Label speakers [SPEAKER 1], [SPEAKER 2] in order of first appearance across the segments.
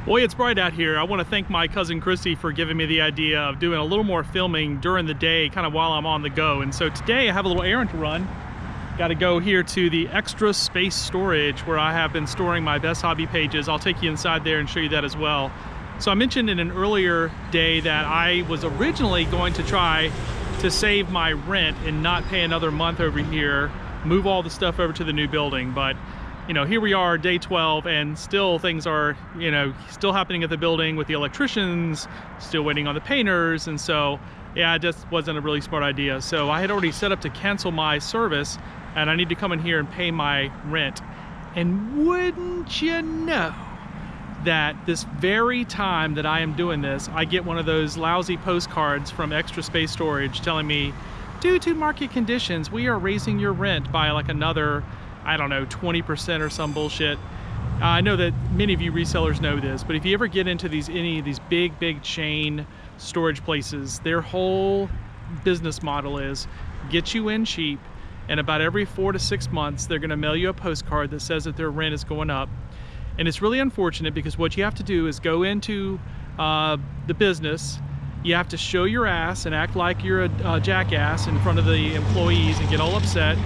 [SPEAKER 1] Boy, it's bright out here. I want to thank my cousin Christy for giving me the idea of doing a little more filming during the day, kind of while I'm on the go. And so today I have a little errand to run. Got to go here to the extra space storage where I have been storing my best hobby pages. I'll take you inside there and show you that as well. So I mentioned in an earlier day that I was originally going to try to save my rent and not pay another month over here, move all the stuff over to the new building. But you know, here we are, day 12, and still things are, you know, still happening at the building with the electricians, still waiting on the painters, and so, yeah, it just wasn't a really smart idea. So I had already set up to cancel my service, and I need to come in here and pay my rent. And wouldn't you know that this very time that I am doing this, I get one of those lousy postcards from Extra Space Storage telling me, due to market conditions, we are raising your rent by like another, I don't know, 20% or some bullshit. I know that many of you resellers know this, but if you ever get into any of these big chain storage places, their whole business model is get you in cheap, and about every 4 to 6 months, they're gonna mail you a postcard that says that their rent is going up. And it's really unfortunate because what you have to do is go into the business, you have to show your ass and act like you're a jackass in front of the employees and get all upset.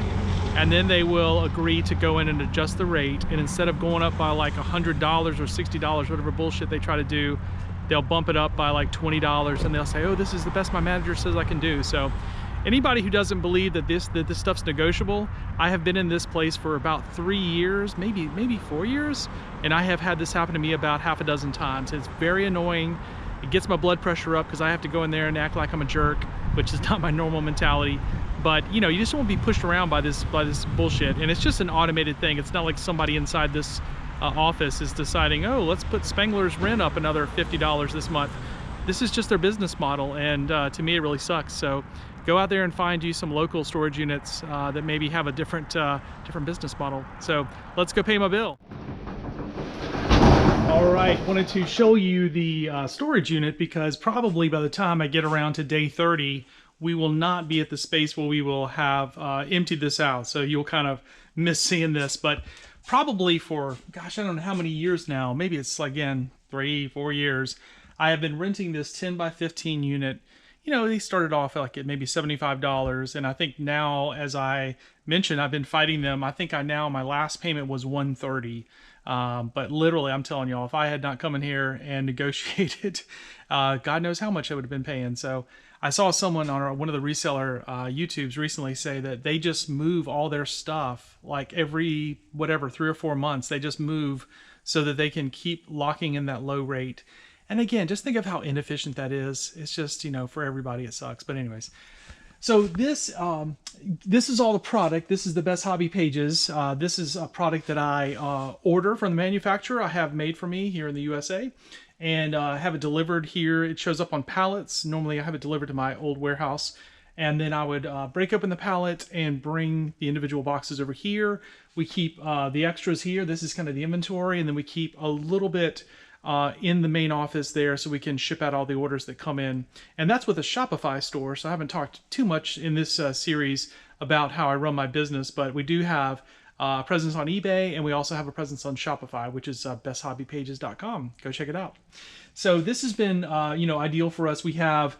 [SPEAKER 1] And then they will agree to go in and adjust the rate. And instead of going up by like $100 or $60, whatever bullshit they try to do, they'll bump it up by like $20 and they'll say, oh, this is the best my manager says I can do. So anybody who doesn't believe that this stuff's negotiable, I have been in this place for about 3 years, maybe 4 years, and I have had this happen to me about half a dozen times. It's very annoying. It gets my blood pressure up because I have to go in there and act like I'm a jerk, which is not my normal mentality. But you know, you just don't want to be pushed around by this bullshit. And it's just an automated thing. It's not like somebody inside this office is deciding, oh, let's put Spengler's rent up another $50 this month. This is just their business model, and to me it really sucks. So go out there and find you some local storage units that maybe have a different business model. So let's go pay my bill. All right, wanted to show you the storage unit because probably by the time I get around to day 30, we will not be at the space where we will have emptied this out. So you'll kind of miss seeing this, but probably for, gosh, I don't know how many years now, maybe it's again, 3-4 years, I have been renting this 10 by 15 unit. You know, they started off like at maybe $75, and I think now, as I mentioned, I've been fighting them. I think my last payment was $130. But literally, I'm telling y'all, if I had not come in here and negotiated, God knows how much I would have been paying. So I saw someone on one of the reseller YouTubes recently say that they just move all their stuff like every, 3 or 4 months. They just move so that they can keep locking in that low rate. And again, just think of how inefficient that is. It's just, you know, for everybody it sucks. But anyways, so this is all the product. This is the Best Hobby Pages. This is a product that I order from the manufacturer. I have made for me here in the USA, and have it delivered here. It shows up on pallets. Normally I have it delivered to my old warehouse, and then I would break open the pallet and bring the individual boxes over here. We keep the extras here. This is kind of the inventory, and then we keep a little bit in the main office there so we can ship out all the orders that come in. And that's with a Shopify store, so I haven't talked too much in this series about how I run my business, but we do have a presence on eBay, and we also have a presence on Shopify, which is besthobbypages.com. Go check it out. So this has been you know, ideal for us. We have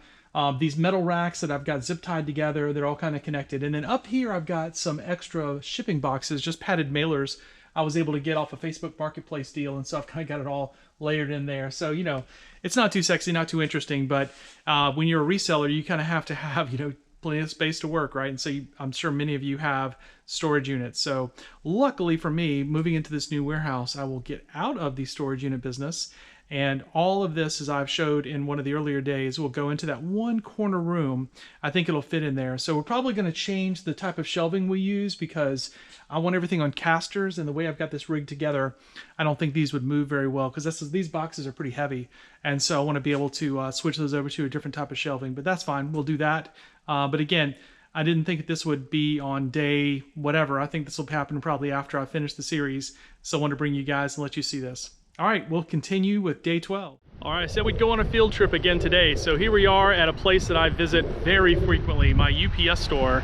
[SPEAKER 1] these metal racks that I've got zip tied together. They're all kind of connected. And then up here I've got some extra shipping boxes, just padded mailers I was able to get off a Facebook Marketplace deal, and so I've kind of got it all layered in there. So, you know, it's not too sexy, not too interesting, but when you're a reseller, you kind of have to have, you know, plenty of space to work, right? And so I'm sure many of you have storage units. So luckily for me, moving into this new warehouse, I will get out of the storage unit business. And all of this, as I've showed in one of the earlier days, will go into that one corner room. I think it'll fit in there. So we're probably going to change the type of shelving we use because I want everything on casters, and the way I've got this rigged together, I don't think these would move very well because these boxes are pretty heavy. And so I want to be able to switch those over to a different type of shelving, but that's fine. We'll do that. But again, I didn't think this would be on day whatever. I think this will happen probably after I finish the series. So I want to bring you guys and let you see this. All right, we'll continue with day 12. All right, I said we'd go on a field trip again today. So here we are at a place that I visit very frequently, my UPS store.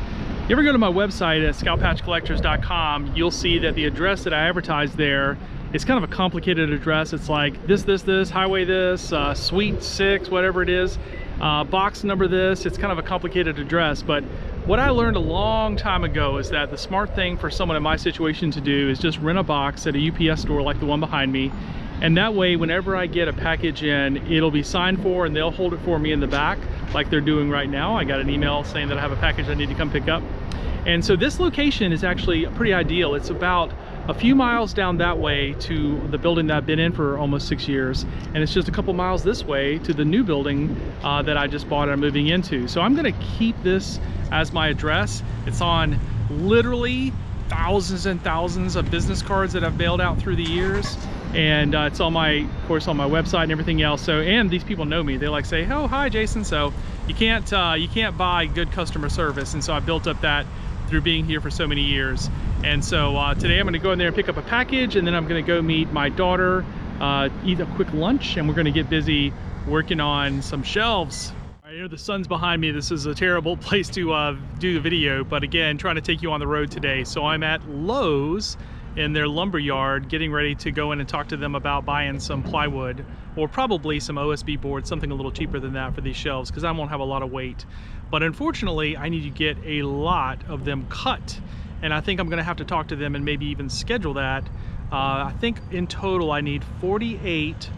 [SPEAKER 1] You ever go to my website at scalpatchcollectors.com, you'll see that the address that I advertise there It's kind of a complicated address. It's like this, highway this, suite 6, whatever it is, box number this. It's kind of a complicated address, but what I learned a long time ago is that the smart thing for someone in my situation to do is just rent a box at a UPS store like the one behind me. And that way, whenever I get a package in, it'll be signed for and they'll hold it for me in the back like they're doing right now. I got an email saying that I have a package I need to come pick up. And so this location is actually pretty ideal. It's about a few miles down that way to the building that I've been in for almost 6 years. And it's just a couple miles this way to the new building that I just bought and I'm moving into. So I'm gonna keep this as my address. It's on literally thousands and thousands of business cards that I've mailed out through the years. And it's on my, of course, on my website and everything else. So, and these people know me. They like say, "Oh, hi, Jason." So you can't buy good customer service. And so I built up that through being here for so many years. And so today I'm gonna go in there and pick up a package, and then I'm gonna go meet my daughter, eat a quick lunch, and we're gonna get busy working on some shelves. I know the sun's behind me. This is a terrible place to do the video, but again, trying to take you on the road today. So I'm at Lowe's in their lumber yard, getting ready to go in and talk to them about buying some plywood, or probably some OSB board, something a little cheaper than that for these shelves, because I won't have a lot of weight. But unfortunately, I need to get a lot of them cut, and I think I'm gonna have to talk to them and maybe even schedule that. I think in total I need 48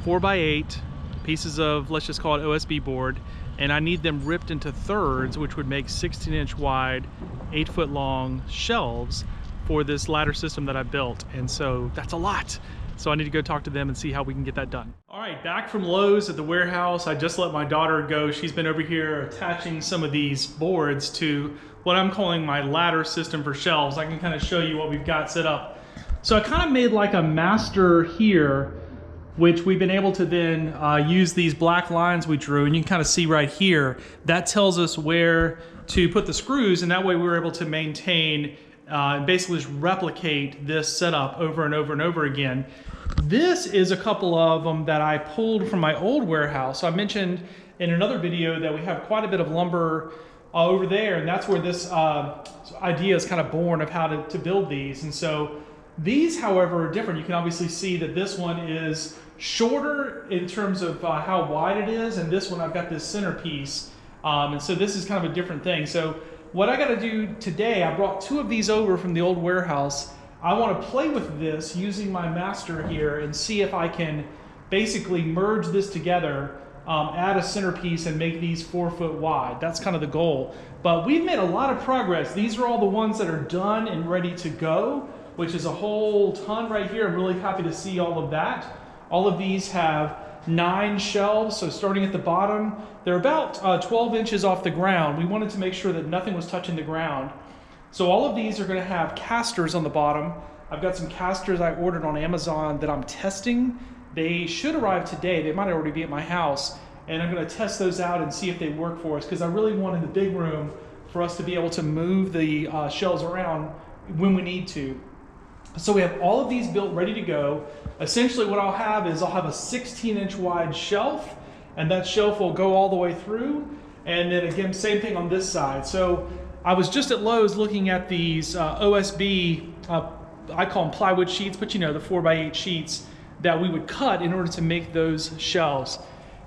[SPEAKER 1] 4x8 pieces of, let's just call it OSB board, and I need them ripped into thirds, which would make 16-inch wide, 8-foot long shelves for this ladder system that I built. And so that's a lot. So I need to go talk to them and see how we can get that done. All right, back from Lowe's at the warehouse. I just let my daughter go. She's been over here attaching some of these boards to what I'm calling my ladder system for shelves. I can kind of show you what we've got set up. So I kind of made like a master here, which we've been able to then use these black lines we drew, and you can kind of see right here, that tells us where to put the screws, and that way we're able to maintain basically just replicate this setup over and over and over again. This is a couple of them that I pulled from my old warehouse. So I mentioned in another video that we have quite a bit of lumber over there, and that's where this idea is kind of born of how to build these. And so these, however, are different. You can obviously see that this one is shorter in terms of how wide it is, and this one I've got this centerpiece. And so this is kind of a different thing. So what I got to do today, I brought 2 of these over from the old warehouse. I want to play with this using my master here and see if I can basically merge this together, add a centerpiece, and make these 4 foot wide. That's kind of the goal. But we've made a lot of progress. These are all the ones that are done and ready to go, which is a whole ton right here. I'm really happy to see all of that. All of these have 9 shelves, so starting at the bottom, they're about 12 inches off the ground. We wanted to make sure that nothing was touching the ground. So all of these are going to have casters on the bottom. I've got some casters I ordered on Amazon that I'm testing. They should arrive today. They might already be at my house, and I'm going to test those out and see if they work for us, because I really want in the big room for us to be able to move the shelves around when we need to. So we have all of these built, ready to go. Essentially what I'll have is I'll have a 16-inch wide shelf, and that shelf will go all the way through. And then again, same thing on this side. So I was just at Lowe's looking at these OSB, I call them plywood sheets, but you know, the 4x8 sheets that we would cut in order to make those shelves.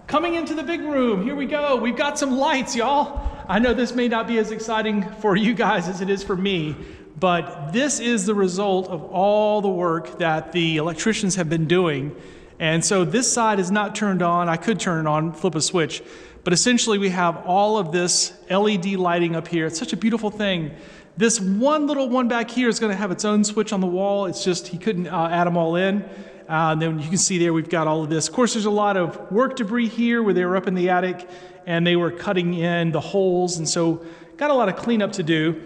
[SPEAKER 1] Coming into the big room, here we go. We've got some lights, y'all. I know this may not be as exciting for you guys as it is for me, but this is the result of all the work that the electricians have been doing. And so this side is not turned on. I could turn it on, flip a switch, but essentially we have all of this LED lighting up here. It's such a beautiful thing. This one little one back here is going to have its own switch on the wall. It's just he couldn't add them all in. And then you can see there we've got all of this. Of course, there's a lot of work debris here where they were up in the attic and they were cutting in the holes, and so got a lot of cleanup to do.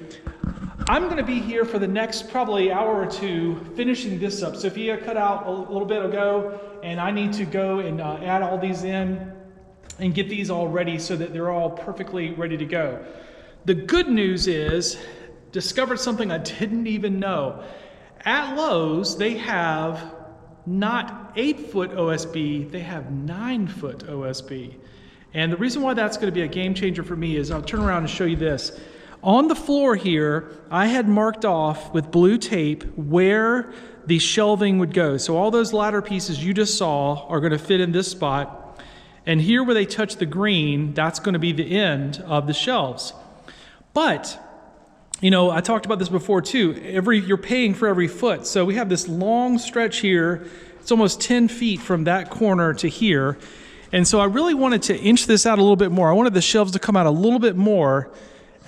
[SPEAKER 1] I'm going to be here for the next probably hour or 2 finishing this up. Sophia cut out a little bit ago, and I need to go and add all these in and get these all ready so that they're all perfectly ready to go. The good news is, discovered something I didn't even know. At Lowe's, they have not 8-foot OSB, they have 9-foot OSB. And the reason why that's going to be a game changer for me is, I'll turn around and show you this. On the floor here, I had marked off with blue tape where the shelving would go. So all those ladder pieces you just saw are going to fit in this spot. And here where they touch the green, that's going to be the end of the shelves. But, you know, I talked about this before too. You're paying for every foot. So we have this long stretch here. It's almost 10 feet from that corner to here. And so I really wanted to inch this out a little bit more. I wanted the shelves to come out a little bit more.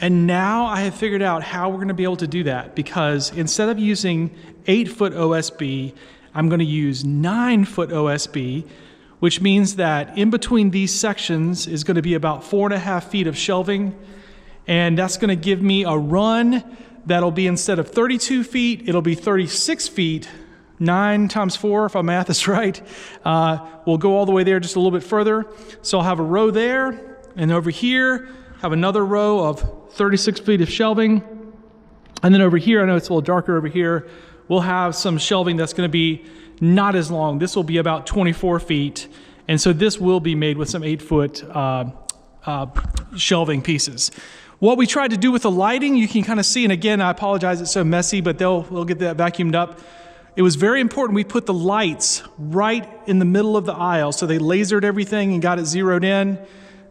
[SPEAKER 1] And now I have figured out how we're going to be able to do that, because instead of using 8-foot OSB, I'm going to use 9-foot OSB, which means that in between these sections is going to be about 4.5 feet of shelving. And that's going to give me a run that'll be, instead of 32 feet, it'll be 36 feet. 9 times 4, if my math is right. We'll go all the way there just a little bit further. So I'll have a row there, and over here, have another row of 36 feet of shelving. And then over here, I know it's a little darker over here, we'll have some shelving that's going to be not as long. This will be about 24 feet. And so this will be made with some 8-foot shelving pieces. What we tried to do with the lighting, you can kind of see, and again, I apologize, it's so messy, but we'll get that vacuumed up. It was very important we put the lights right in the middle of the aisle. So they lasered everything and got it zeroed in.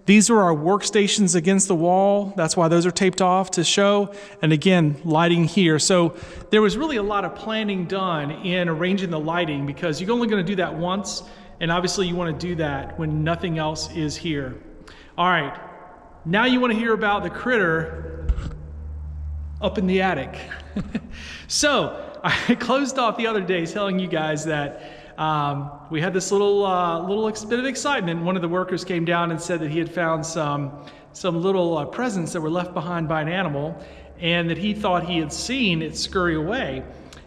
[SPEAKER 1] These are our workstations against the wall. That's why those are taped off to show. And again, lighting here. So there was really a lot of planning done in arranging the lighting, because you're only going to do that once. And obviously you want to do that when nothing else is here. All right, now you want to hear about the critter up in the attic. So I closed off the other day telling you guys that we had this little bit of excitement. One of the workers came down and said that he had found some little presents that were left behind by an animal, and that he thought he had seen it scurry away.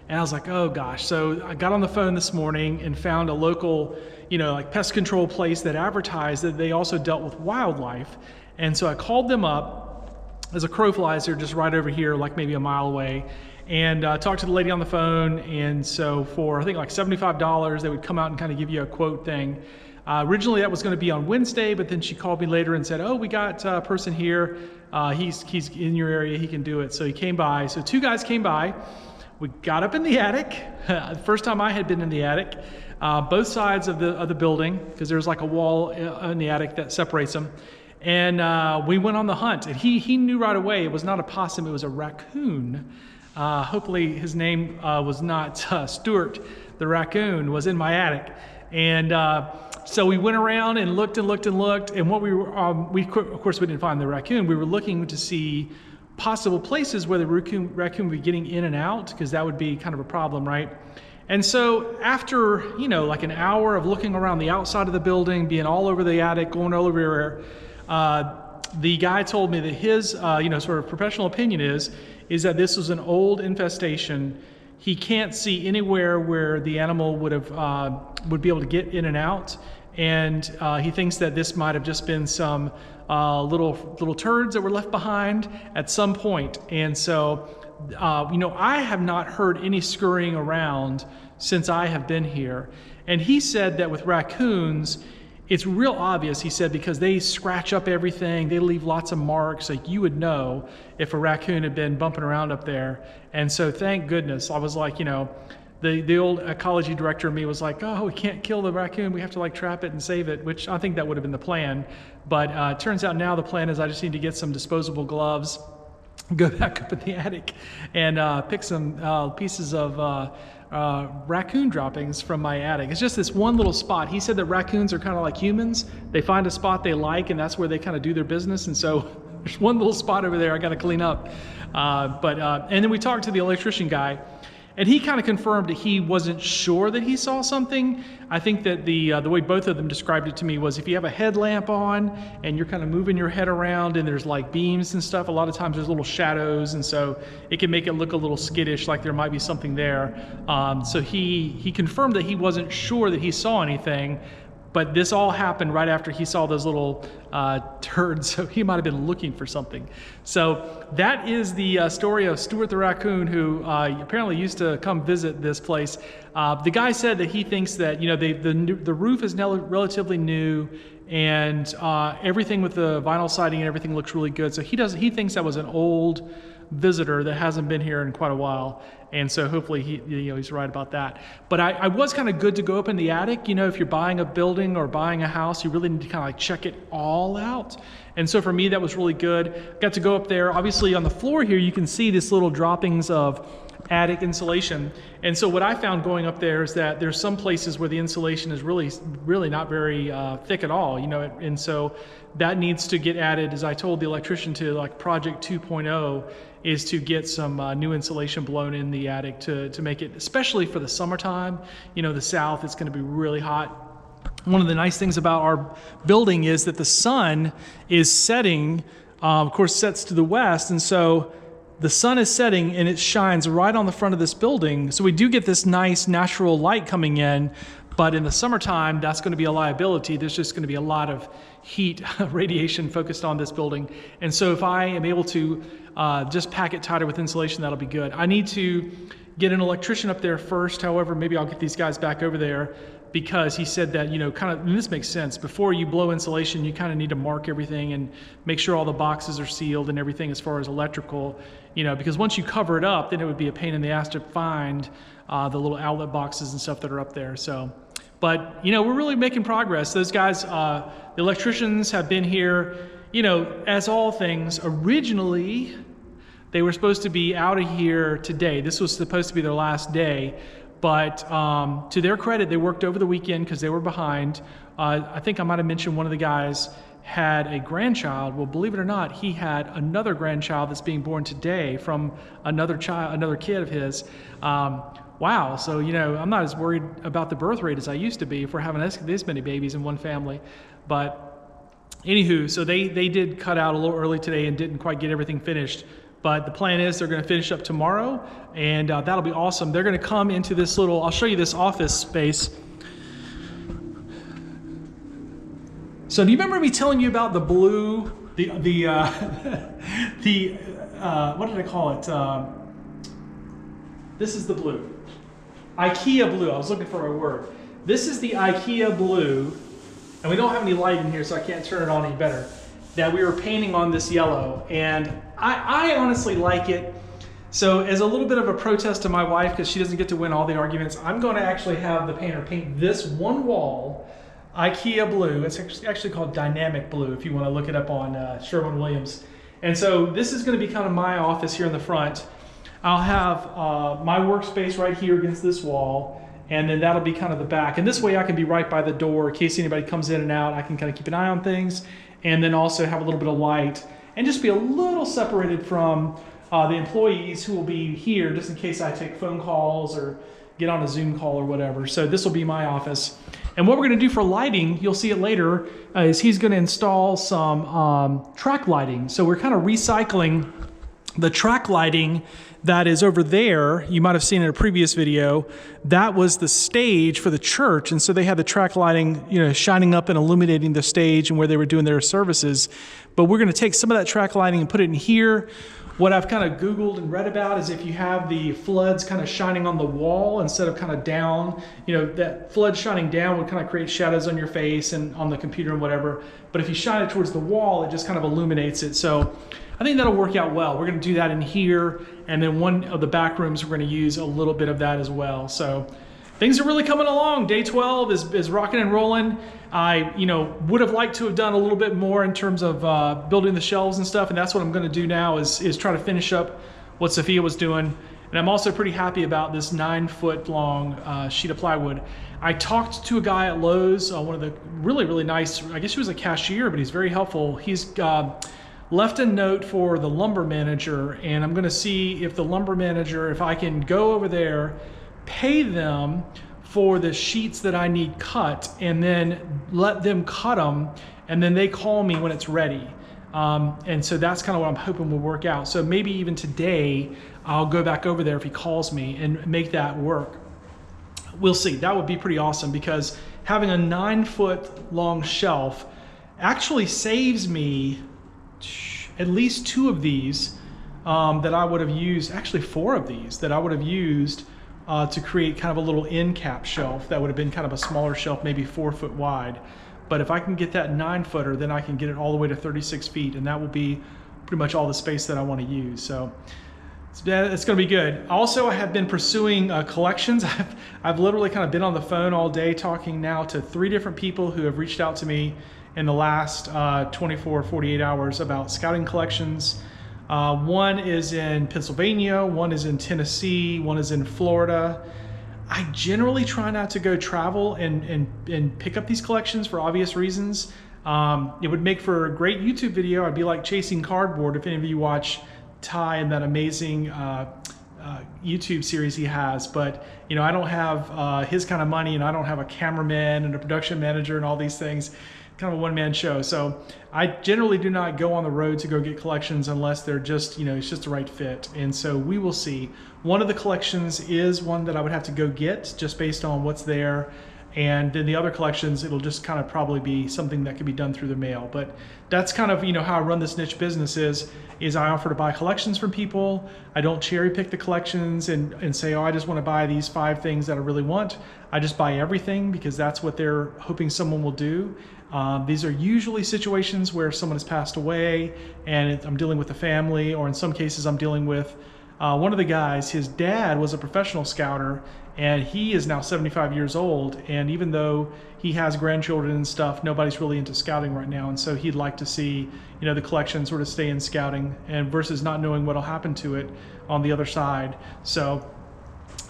[SPEAKER 1] And I was like, oh gosh. So I got on the phone this morning and found a local, like pest control place that advertised that they also dealt with wildlife. And so I called them up. There's a crow flies here just right over here, like maybe a mile away. And talked to the lady on the phone, and so for I think like $75, they would come out and kind of give you a quote thing. Originally that was going to be on Wednesday, but then she called me later and said, oh, we got a person here, he's in your area, he can do it. So he came by. So 2 guys came by. We got up in the attic. The first time I had been in the attic, both sides of the building, because there's like a wall in the attic that separates them. And we went on the hunt, and he knew right away it was not a possum, it was a raccoon. Hopefully his name was not Stuart. The raccoon was in my attic. And so we went around and looked and looked and looked. And what of course we didn't find the raccoon. We were looking to see possible places where the raccoon would be getting in and out, because that would be kind of a problem, right? And so after, like an hour of looking around the outside of the building, being all over the attic, going all over the guy told me that his, sort of professional opinion is that this was an old infestation. He can't see anywhere where the animal would be able to get in and out, and he thinks that this might have just been some little turds that were left behind at some point. And so, I have not heard any scurrying around since I have been here. And he said that with raccoons, it's real obvious, he said, because they scratch up everything. They leave lots of marks. Like, you would know if a raccoon had been bumping around up there. And so thank goodness. I was like, the old ecology director of me was like, oh, we can't kill the raccoon. We have to like trap it and save it, which I think that would have been the plan. But it turns out now the plan is I just need to get some disposable gloves, go back up in the attic, and pick some pieces of raccoon droppings from my attic. It's just this one little spot. He said that raccoons are kind of like humans. They find a spot they like, and that's where they kind of do their business. And so there's one little spot over there I got to clean up. And then we talked to the electrician guy, and he kind of confirmed that he wasn't sure that he saw something. I think that the way both of them described it to me was, if you have a headlamp on and you're kind of moving your head around and there's like beams and stuff, a lot of times there's little shadows, and so it can make it look a little skittish, like there might be something there. So he confirmed that he wasn't sure that he saw anything, but this all happened right after he saw those little turds, so he might have been looking for something. So that is the story of Stuart the raccoon, who apparently used to come visit this place. The guy said that he thinks that the roof is now relatively new, and everything with the vinyl siding and everything looks really good. So he thinks that was an old visitor that hasn't been here in quite a while. And so hopefully he's right about that. But I was kind of good to go up in the attic. If you're buying a building or buying a house, you really need to kind of like check it all out. And so for me, that was really good. Got to go up there. Obviously on the floor here, you can see this little droppings of attic insulation. And so what I found going up there is that there's some places where the insulation is really not very thick at all, and so that needs to get added. As I told the electrician, to like project 2.0 is to get some new insulation blown in the attic to make it, especially for the summertime. The south, it's going to be really hot. One of the nice things about our building is that the sun is setting, of course, sets to the west, and so the sun is setting and it shines right on the front of this building. So we do get this nice natural light coming in, but in the summertime, that's going to be a liability. There's just going to be a lot of heat radiation focused on this building. And so if I am able to just pack it tighter with insulation, that'll be good. I need to get an electrician up there first. However, maybe I'll get these guys back over there, because he said that, and this makes sense, before you blow insulation, you kind of need to mark everything and make sure all the boxes are sealed and everything as far as electrical, because once you cover it up, then it would be a pain in the ass to find the little outlet boxes and stuff that are up there. So, but, we're really making progress. Those guys, the electricians have been here, as all things, originally, they were supposed to be out of here today. This was supposed to be their last day. But to their credit, they worked over the weekend because they were behind. I think I might have mentioned one of the guys had a grandchild. Well, believe it or not, he had another grandchild that's being born today from another kid of his. Wow. So, I'm not as worried about the birth rate as I used to be if we're having this many babies in one family. But anywho, so they did cut out a little early today and didn't quite get everything finished. But the plan is they're going to finish up tomorrow, and that'll be awesome. They're going to come into this little, I'll show you this office space. So do you remember me telling you about the blue, what did I call it? This is the blue. IKEA blue. I was looking for a word. This is the IKEA blue, and we don't have any light in here, so I can't turn it on any better, that we were painting on this yellow. And I honestly like it. So as a little bit of a protest to my wife, because she doesn't get to win all the arguments, I'm going to actually have the painter paint this one wall IKEA blue. It's actually called dynamic blue if you want to look it up on Sherwin-Williams. And so this is going to be kind of my office here in the front. I'll have my workspace right here against this wall, and then that'll be kind of the back. And this way I can be right by the door in case anybody comes in and out. I can kind of keep an eye on things, and then also have a little bit of light, and just be a little separated from the employees who will be here just in case I take phone calls or get on a Zoom call or whatever. So this will be my office. And what we're going to do for lighting, you'll see it later, is he's going to install some track lighting. So we're kind of recycling the track lighting that is over there. You might have seen in a previous video. That was the stage for the church, and so they had the track lighting, shining up and illuminating the stage and where they were doing their services. But we're going to take some of that track lighting and put it in here. What I've kind of Googled and read about is if you have the floods kind of shining on the wall instead of kind of down, that flood shining down would kind of create shadows on your face and on the computer and whatever. But if you shine it towards the wall, it just kind of illuminates it. So I think that'll work out well. We're going to do that in here, and then one of the back rooms, we're going to use a little bit of that as well. So things are really coming along. Day 12 is rocking and rolling. I would have liked to have done a little bit more in terms of building the shelves and stuff, and that's what I'm going to do now is try to finish up what Sophia was doing. And I'm also pretty happy about this 9-foot long sheet of plywood. I talked to a guy at Lowe's, one of the really, really nice, I guess he was a cashier, but he's very helpful. He's left a note for the lumber manager, and I'm going to see if the lumber manager, if I can go over there, pay them for the sheets that I need cut, and then let them cut them, and then they call me when it's ready. And so that's kind of what I'm hoping will work out. So maybe even today, I'll go back over there if he calls me and make that work. We'll see. That would be pretty awesome, because having a 9-foot long shelf actually saves me at least 2 of these that I would have used, actually 4 of these that I would have used to create kind of a little end cap shelf that would have been kind of a smaller shelf, maybe 4 foot wide. But if I can get that 9-footer, then I can get it all the way to 36 feet, and that will be pretty much all the space that I want to use. So it's going to be good. Also, I have been pursuing collections. I've literally kind of been on the phone all day talking now to 3 different people who have reached out to me in the last 24, 48 hours about scouting collections. One is in Pennsylvania, one is in Tennessee, one is in Florida. I generally try not to go travel and pick up these collections for obvious reasons. It would make for a great YouTube video. I'd be like chasing cardboard if any of you watch Ty and that amazing YouTube series he has, but you know, I don't have his kind of money, and I don't have a cameraman and a production manager and all these things. Kind of a one-man show. So I generally do not go on the road to go get collections unless they're just, you know, it's just the right fit. And so we will see. One of the collections is one that I would have to go get just based on what's there. And then the other collections, it'll just kind of probably be something that could be done through the mail. But that's kind of, you know, how I run this niche business is I offer to buy collections from people. I don't cherry pick the collections and say, oh, I just want to buy these 5 things that I really want. I just buy everything because that's what they're hoping someone will do. These are usually situations where someone has passed away and I'm dealing with a family, or in some cases I'm dealing with one of the guys. His dad was a professional scouter, and he is now 75 years old, and even though he has grandchildren and stuff, nobody's really into scouting right now, and so he'd like to see, you know, the collection sort of stay in scouting, and versus not knowing what'll happen to it on the other side. So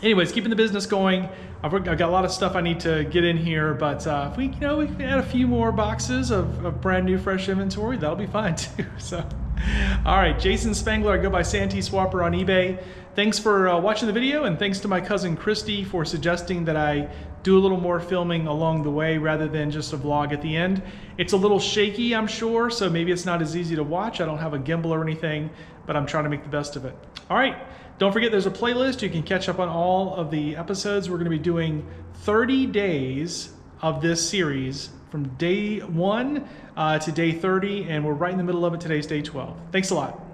[SPEAKER 1] anyways, keeping the business going. I've got a lot of stuff I need to get in here, but if we can add a few more boxes of brand new fresh inventory, that'll be fine too. So all right, Jason Spangler, I go by SanteeSwapper on eBay. Thanks for watching the video, and thanks to my cousin Christy for suggesting that I do a little more filming along the way rather than just a vlog at the end. It's a little shaky, I'm sure, so maybe it's not as easy to watch. I don't have a gimbal or anything, but I'm trying to make the best of it. All right, don't forget there's a playlist. You can catch up on all of the episodes. We're going to be doing 30 days of this series from day 1 to day 30, and we're right in the middle of it. Today's day 12. Thanks a lot.